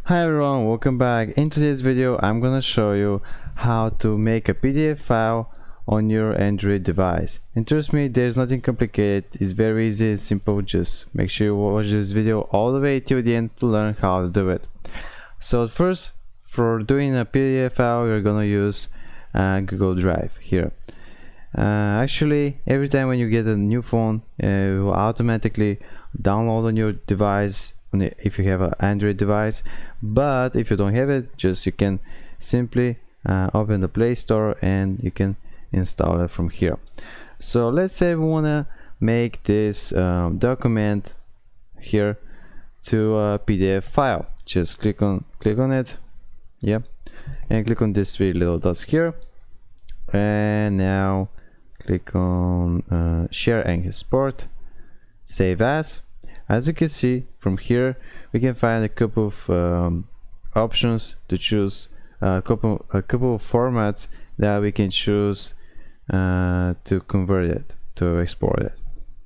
Hi everyone, welcome back. In today's video I'm gonna show you how to make a PDF file on your Android device. And trust me, there's nothing complicated, it's very easy and simple. Just make sure you watch this video all the way till the end to learn how to do it. So first, for doing a PDF file you're gonna use Google Drive here. Actually, every time when you get a new phone, it will automatically download on your device if you have an Android device. But if you don't have it, you can simply open the Play Store and you can install it from here. So let's say we want to make this document here to a PDF file. Just click on it, yeah, and click on these three little dots here, and now click on share and export, save as. As you can see from here, we can find a couple of options to choose, a couple of formats that we can choose to convert it, to export it.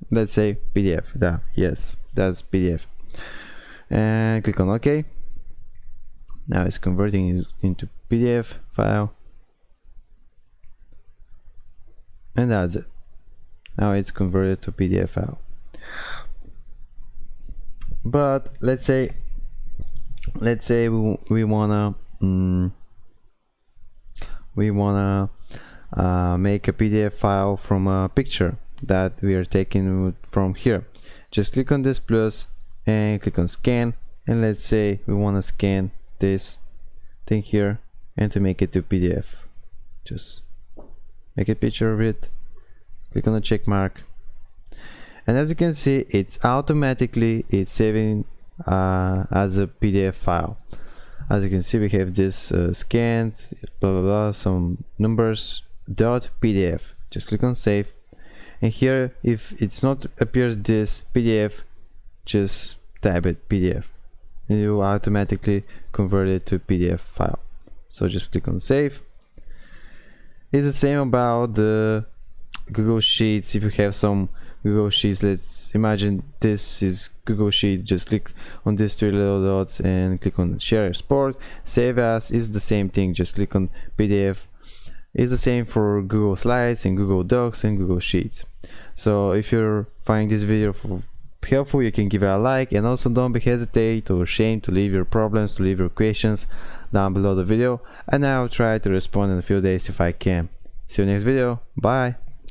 Let's say PDF. Yes, that's PDF. And click on OK. Now it's converting into PDF file, and that's it. Now it's converted to PDF file. But let's say we wanna make a PDF file from a picture that we are taking from here. Just click on this plus and click on scan, and let's say we want to scan this thing here and to make it to PDF. Just make a picture of it, click on the check mark, and as you can see, it's saving as a PDF file. As you can see, we have this scanned blah blah blah, some numbers .pdf. Just click on save, and here if it's not appears this PDF, just type it PDF and you will automatically convert it to PDF file. So just click on save. It's the same about the Google Sheets. If you have some Google Sheets, let's imagine this is Google Sheet, just click on these three little dots and click on share export, save as. Is the same thing, just click on PDF. It's the same for Google Slides and Google Docs and Google Sheets. So if you're finding this video helpful, you can give it a like, and also don't be hesitate or ashamed to leave your problems, to leave your questions down below the video, and I'll try to respond in a few days if I can. See you next video, bye.